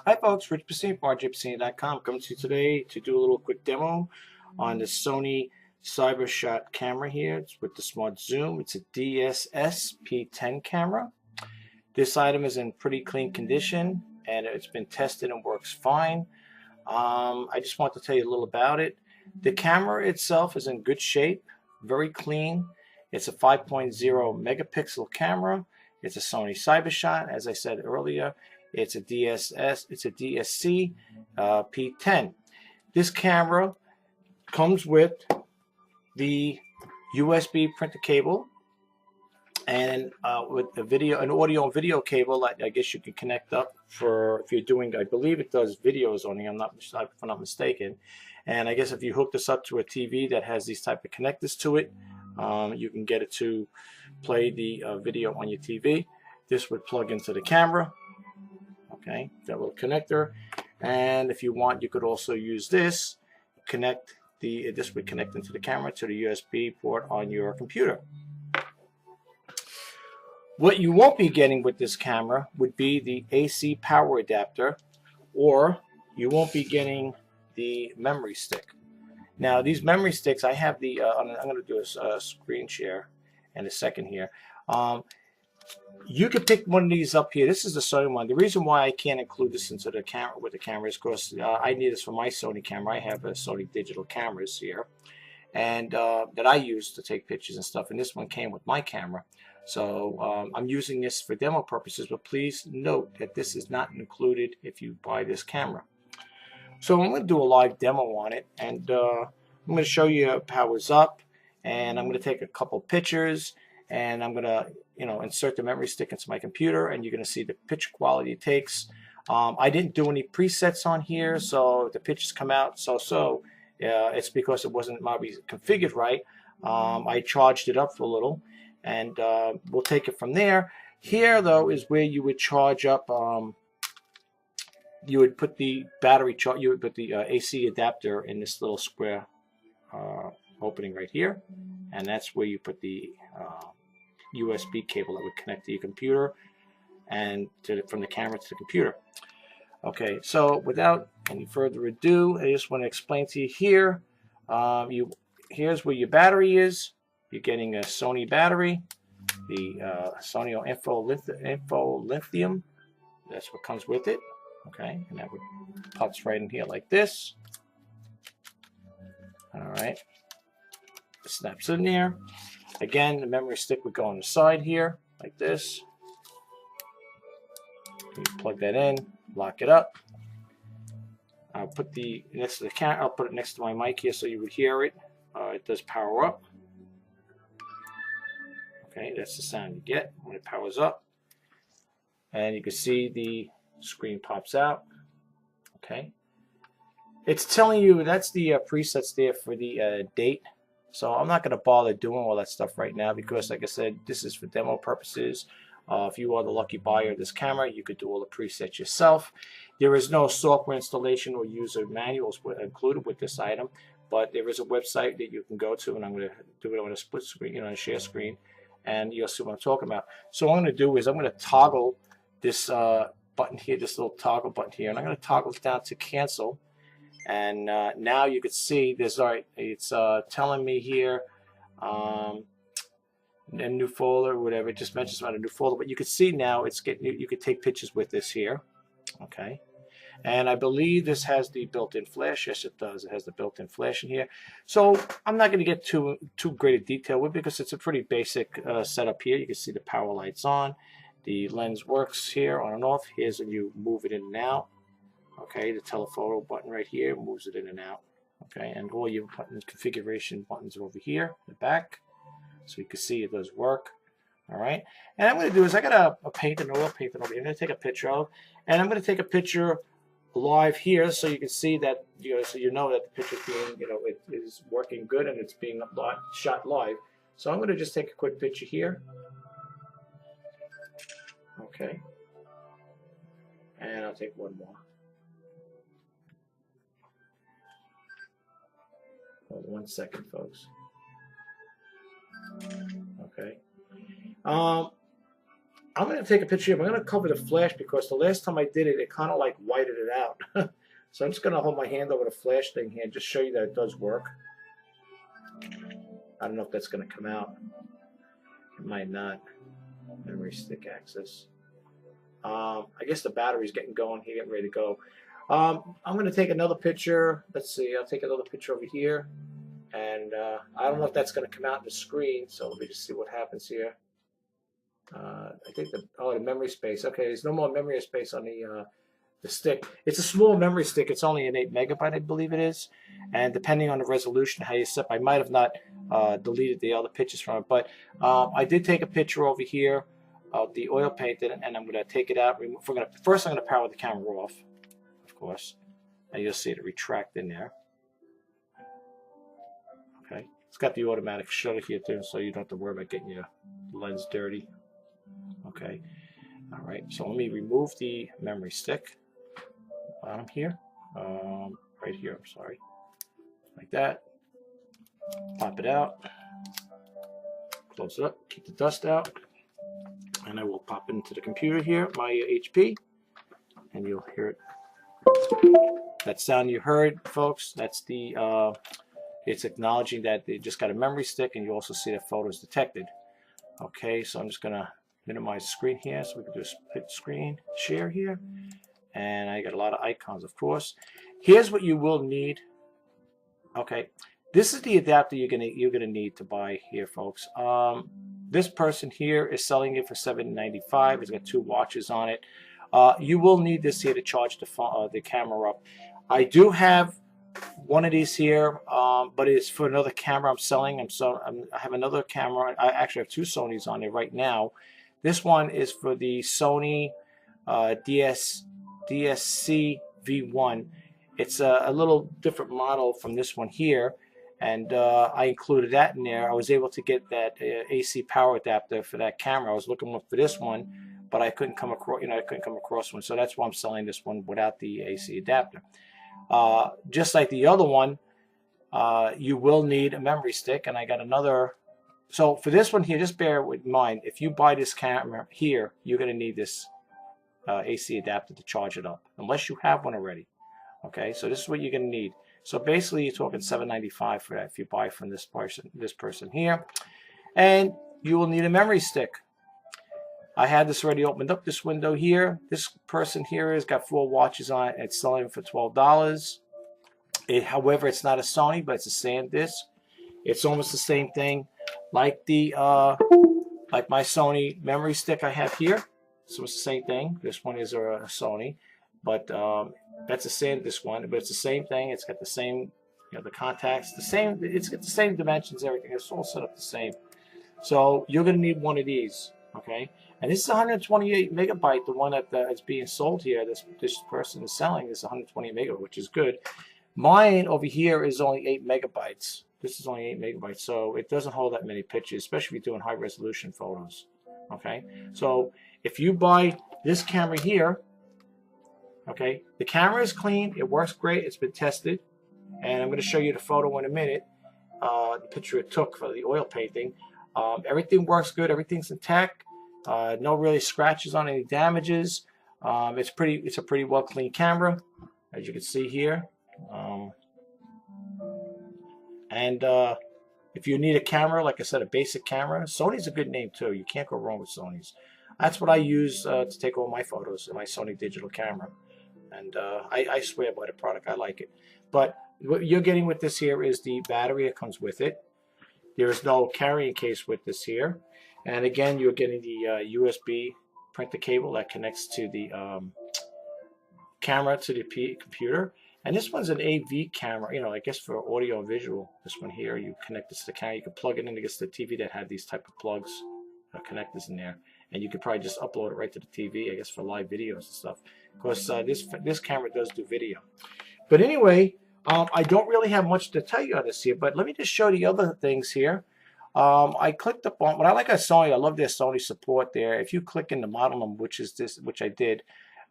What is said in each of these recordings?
Hi folks, Rich Pasini from RJPasini.com coming to you today to do a little quick demo on the Sony Cybershot camera here. It's with the smart zoom. It's a DSC-P10 camera. This item is in pretty clean condition and it's been tested and works fine. I just want to tell you a little about it. The camera itself is in good shape, very clean. It's a 5.0 megapixel camera. It's a Sony Cybershot, as I said earlier. It's a DSC-P10. This camera comes with the USB printer cable and with the video, an audio and video cable that I guess you can connect up for if you're doing, I believe it does videos only, if I'm not mistaken. And I guess if you hook this up to a TV that has these type of connectors to it, you can get it to play the video on your TV. This would plug into the camera. Okay, that little connector, and if you want, you could also use this. This would connect into the camera to the USB port on your computer. What you won't be getting with this camera would be the AC power adapter, or you won't be getting the memory stick. Now, these memory sticks, I have the. I'm going to do a screen share in a second here. You could pick one of these up here. This is the Sony one. The reason why I can't include this into the camera with the camera is because I need this for my Sony camera. I have a Sony digital cameras here, and that I use to take pictures and stuff. And this one came with my camera, so I'm using this for demo purposes. But please note that this is not included if you buy this camera. So I'm going to do a live demo on it, and I'm going to show you how it powers up, and I'm going to take a couple pictures, and I'm going to insert the memory stick into my computer, and you're going to see the picture quality it takes. I didn't do any presets on here, so the pictures come out so. It's because it wasn't maybe configured right. I charged it up for a little, and we'll take it from there. Here, though, is where you would charge up. You would put the battery charge. You would put the AC adapter in this little square opening right here, and that's where you put the USB cable that would connect to your computer and from the camera to the computer. Okay, so without any further ado, I just want to explain to you here. Here's where your battery is. You're getting a Sony battery, the Sony Info Lithium. That's what comes with it. Okay, and that would pops right in here like this. All right, it snaps in there. Again, the memory stick would go on the side here, like this. You plug that in, lock it up. I'll put the next to the camera. I'll put it next to my mic here so you would hear it. It does power up. Okay, that's the sound you get when it powers up. And you can see the screen pops out. Okay, it's telling you that's the presets there for the date. So I'm not going to bother doing all that stuff right now because, like I said, this is for demo purposes. If you are the lucky buyer of this camera, you could do all the presets yourself. There is no software installation or user manuals included with this item, but there is a website that you can go to, and I'm going to do it on a split screen, on a share screen, and you'll see what I'm talking about. So what I'm going to do is I'm going to toggle this button here, this little toggle button here, and I'm going to toggle it down to cancel. And now you can see there's it's telling me here a new folder, whatever. It just mentions about a new folder, but you can see now it's you could take pictures with this here. Okay, and I believe this has the built-in flash. Yes, it does. It has the built-in flash in here. So I'm not going to get too great a detail with it because it's a pretty basic setup here. You can see the power lights on. The lens works here on and off. Here's when you move it in and out. Okay, the telephoto button right here moves it in and out. Okay, and all your button configuration buttons are over here in the back, so you can see it does work. All right, and I'm going to do is I got a paint and oil paint over here. I'm going to take a picture of, and I'm going to take a picture live here, so you can see that so you know that the picture being it is working good and it's being shot live. So I'm going to just take a quick picture here. Okay, and I'll take one more. Hold 1 second, folks. Okay. I'm going to take a picture here. I'm going to cover the flash because the last time I did it, it kind of like whited it out. So I'm just going to hold my hand over the flash thing here and just show you that it does work. I don't know if that's going to come out. It might not. Memory stick access. I guess the battery's getting going here, getting ready to go. I'm going to take another picture. Let's see. I'll take another picture over here. And I don't know if that's going to come out in the screen. So let me just see what happens here. I think the memory space. Okay, there's no more memory space on the stick. It's a small memory stick. It's only an 8 megabyte, I believe it is. And depending on the resolution, how you set, I might have not deleted the other pictures from it. But I did take a picture over here of the oil painted, and I'm going to take it out. First, I'm going to power the camera off, of course. And you'll see it retract in there. Okay, it's got the automatic shutter here too, so you don't have to worry about getting your lens dirty. Okay, all right, so let me remove the memory stick. Bottom here, right here, I'm sorry. Like that. Pop it out. Close it up, keep the dust out. And I will pop into the computer here, my HP, and you'll hear it. That sound you heard, folks, that's the, it's acknowledging that they just got a memory stick, and you also see that photos detected. Okay, so I'm just going to minimize the screen here, so we can do a split screen share here. And I got a lot of icons, of course. Here's what you will need. Okay, this is the adapter you're gonna need to buy here, folks. This person here is selling it for $7.95. It's got 2 watches on it. You will need this here to charge the camera up. I do have one of these here, but it's for another camera I'm selling. I have another camera. I actually have 2 Sonys on it right now. This one is for the Sony DSC-V10. It's a little different model from this one here, and I included that in there. I was able to get that AC power adapter for that camera. I was looking for this one, but I couldn't come across, I couldn't come across one. So that's why I'm selling this one without the AC adapter. Just like the other one, you will need a memory stick, and I got another. So for this one here, just bear in mind, if you buy this camera here, you're going to need this AC adapter to charge it up, unless you have one already. Okay, so this is what you're going to need. So basically, you're talking $7.95 for that if you buy from this person here. And you will need a memory stick. I had this already opened up, this window here. This person here has got 4 watches on it, and it's selling for $12. However, it's not a Sony, but it's a SanDisk. It's almost the same thing like like my Sony memory stick I have here. So it's the same thing. This one is a Sony, but that's a SanDisk one, but it's the same thing. It's got the same, the contacts, the same. It's got the same dimensions, everything. It's all set up the same. So you're going to need one of these, okay? And this is 128 megabyte. The one that is being sold here, this person is selling, is 120 megabyte, which is good. Mine over here is only 8 megabytes. This is only 8 megabytes, so it doesn't hold that many pictures, especially if you're doing high resolution photos. Okay, so if you buy this camera here, okay, the camera is clean, it works great, it's been tested, and I'm going to show you the photo in a minute, the picture it took for the oil painting. Everything works good, everything's intact, no really scratches on any damages. It's a pretty well clean camera, as you can see here. If you need a camera, like I said, a basic camera, Sony's a good name too. You can't go wrong with Sony's. That's what I use to take all my photos in my Sony digital camera. And I swear by the product. I like it. But what you're getting with this here is the battery that comes with it. There is no carrying case with this here. And again, you're getting the USB printer cable that connects to the camera to the computer. And this one's an AV camera, I guess for audio and visual. This one here, you connect this to the camera. You can plug it in against the TV that had these type of plugs, connectors in there. And you could probably just upload it right to the TV, I guess, for live videos and stuff. Of course, this camera does do video. But anyway, I don't really have much to tell you on this here, but let me just show the other things here. I clicked up on, what I like on Sony, I love their Sony support there. If you click in the model number, which is this, which I did,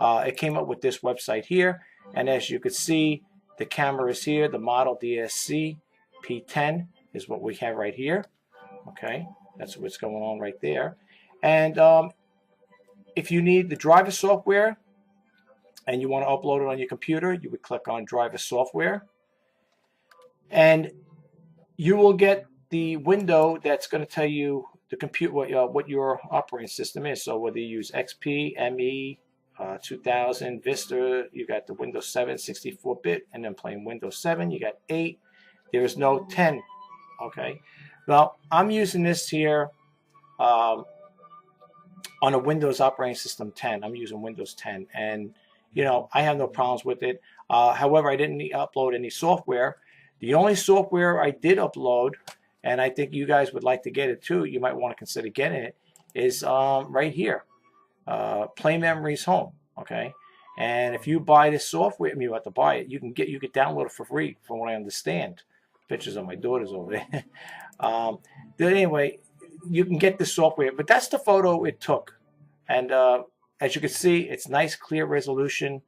it came up with this website here. And as you can see, the camera is here. The model DSC-P10 is what we have right here. Okay, that's what's going on right there. And if you need the driver software and you want to upload it on your computer, you would click on driver software, and you will get the window that's going to tell you the compute what your operating system is. So whether you use XP, ME, 2000, Vista, you got the Windows 7 64-bit, and then plain Windows 7, you got 8. There is no 10. Okay, well, I'm using this here on a Windows operating system 10. I'm using Windows 10, and you know, I have no problems with it. However, I didn't upload any software. The only software I did upload, and I think you guys would like to get it too, you might want to consider getting it, is right here, Play Memories Home. Okay, and if you buy this software, I mean, you have to buy it. You can download it for free, from what I understand. Pictures of my daughters over there. But anyway, you can get this software, but that's the photo it took, and as you can see, it's nice, clear resolution.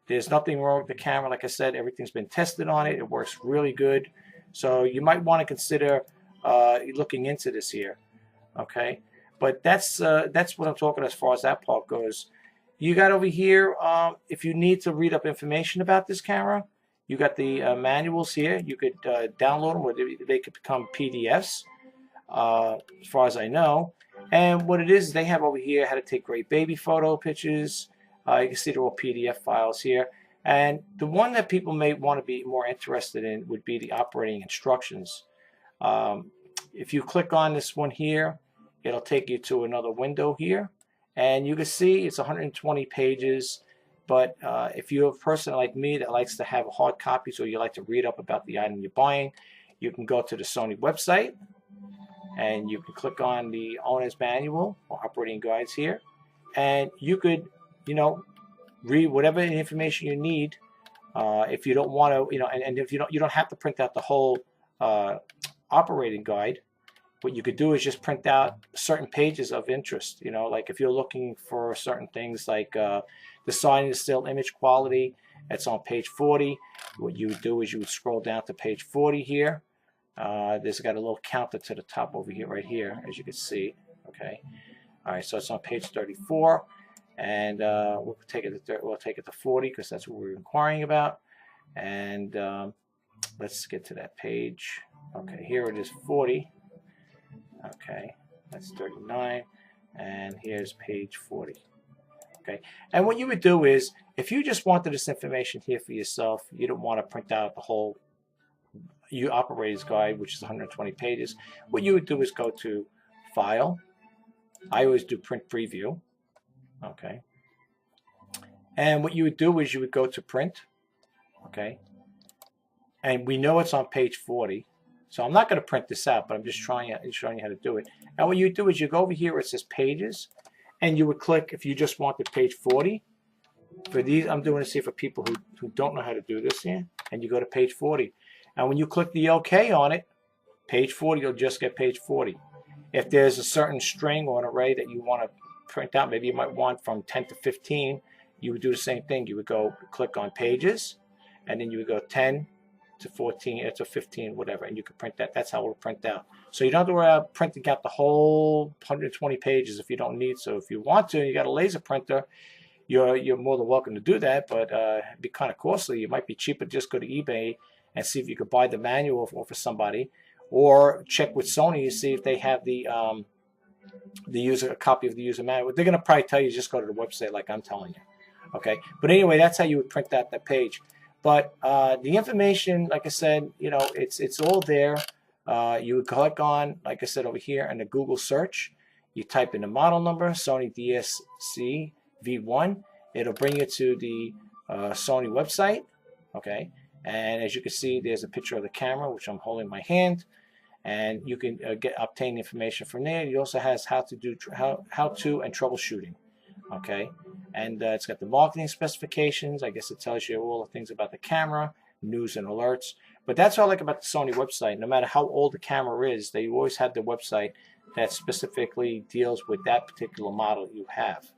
There's nothing wrong with the camera. Like I said, everything's been tested on it. It works really good. So you might want to consider looking into this here. Okay, but that's what I'm talking as far as that part goes. You got over here, if you need to read up information about this camera, you got the manuals here. You could download them, or they could become PDFs, as far as I know. And what it is, they have over here how to take great baby photo pictures. You can see they're all PDF files here. And the one that people may want to be more interested in would be the operating instructions. If you click on this one here, it'll take you to another window here. And you can see it's 120 pages. But if you're a person like me that likes to have hard copies, or you like to read up about the item you're buying, you can go to the Sony website, and you can click on the owner's manual or operating guides here, and you could, you know, read whatever information you need. If you don't want to, you know, and if you don't have to print out the whole operating guide. What you could do is just print out certain pages of interest. You know, like if you're looking for certain things like the sign and still image quality, that's on page 40. What you would do is you would scroll down to page 40 here. There's got a little counter to the top over here, right here, as you can see. Okay, all right, so it's on page 34, and we'll take it to 40 because that's what we're inquiring about. And let's get to that page. Okay, here it is, 40. Okay, that's 39, and here's page 40. Okay, and what you would do is, if you just wanted this information here for yourself, you don't want to print out the whole operator's guide, which is 120 pages. What you would do is go to File. I always do Print Preview. Okay, and what you would do is you would go to Print. Okay, and we know it's on page 40. So I'm not going to print this out, but I'm just showing you how to do it. And what you do is you go over here where it says Pages, and you would click, if you just want the page 40. For these, I'm doing this here for people who don't know how to do this here. And you go to page 40. And when you click the OK on it, page 40, you'll just get page 40. If there's a certain string or an array that you want to print out, maybe you might want from 10 to 15, you would do the same thing. You would go click on Pages, and then you would go 10 to 14, to 15, whatever, and you can print that. That's how it'll print out. So you don't have to worry about printing out the whole 120 pages if you don't need. So if you want to, you got a laser printer, you're more than welcome to do that, but it'd be kind of costly. It might be cheaper to just go to eBay and see if you could buy the manual for somebody, or check with Sony to see if they have a copy of the user manual. They're going to probably tell you just go to the website like I'm telling you. Okay, but anyway, that's how you would print out that page. But the information, like I said, you know, it's all there. You would click on, like I said, over here in the Google search. You type in the model number, Sony DSC-P10. It'll bring you to the Sony website. Okay, and as you can see, there's a picture of the camera, which I'm holding in my hand, and you can obtain information from there. It also has how to and troubleshooting. Okay, and it's got the marketing specifications. I guess it tells you all the things about the camera, news and alerts. But that's what I like about the Sony website. No matter how old the camera is, they always have the website that specifically deals with that particular model you have.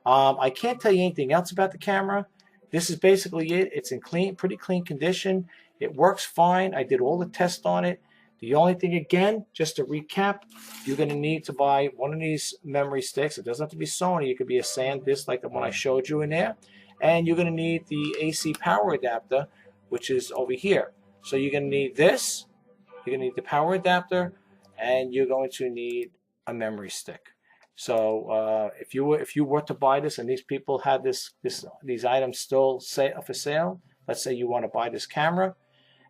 I can't tell you anything else about the camera. This is basically it. It's in pretty clean condition. It works fine. I did all the tests on it. The only thing, again, just to recap, you're going to need to buy one of these memory sticks. It doesn't have to be Sony. It could be a SanDisk like the one I showed you in there. And you're going to need the AC power adapter, which is over here. So you're going to need this. You're going to need the power adapter, and you're going to need a memory stick. So if you were to buy this, and these people had these items still for sale, let's say you want to buy this camera,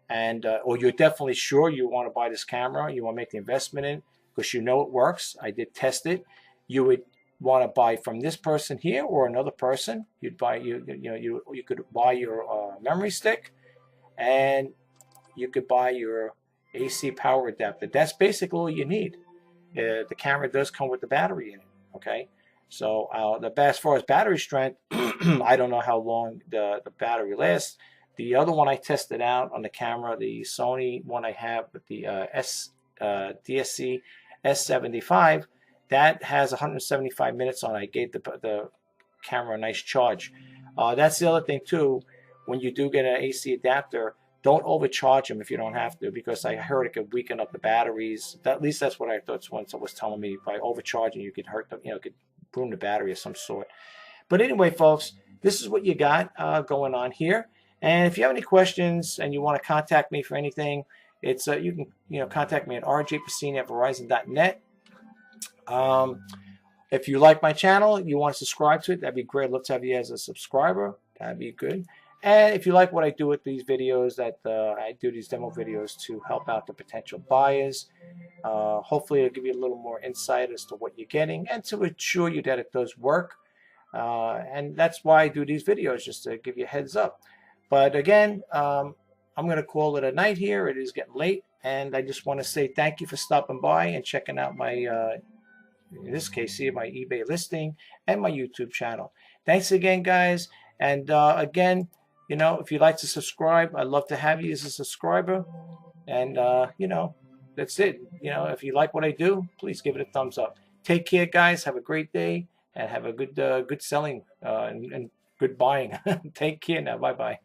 and or you're definitely sure you want to buy this camera, you want to make the investment in, because you know it works. I did test it. You would want to buy from this person here or another person. You'd buy you could buy your memory stick, and you could buy your AC power adapter. That's basically all you need. The camera does come with the battery in it. Okay, so as far as battery strength, I don't know how long the battery lasts. The other one I tested out on the camera, the Sony one I have with the DSC-S75, that has 175 minutes on it. I gave the camera a nice charge. That's the other thing too. When you do get an AC adapter, don't overcharge them if you don't have to, because I heard it could weaken up the batteries. At least that's what I thought someone was telling me. By overcharging, you could hurt them, could ruin the battery of some sort. But anyway, folks, this is what you got going on here. And if you have any questions and you want to contact me for anything, it's you can contact me at rjpasini@verizon.net. If you like my channel, you want to subscribe to it, that'd be great. I'd love to have you as a subscriber. That'd be good. And if you like what I do with these videos, I do these demo videos to help out the potential buyers. Hopefully it'll give you a little more insight as to what you're getting and to assure you that it does work. And that's why I do these videos, just to give you a heads up. But again, I'm going to call it a night here. It is getting late, and I just want to say thank you for stopping by and checking out my, in this case here, my eBay listing and my YouTube channel. Thanks again, guys. And again, if you'd like to subscribe, I'd love to have you as a subscriber. And, that's it. If you like what I do, please give it a thumbs up. Take care, guys. Have a great day, and have a good selling and good buying. Take care now. Bye-bye.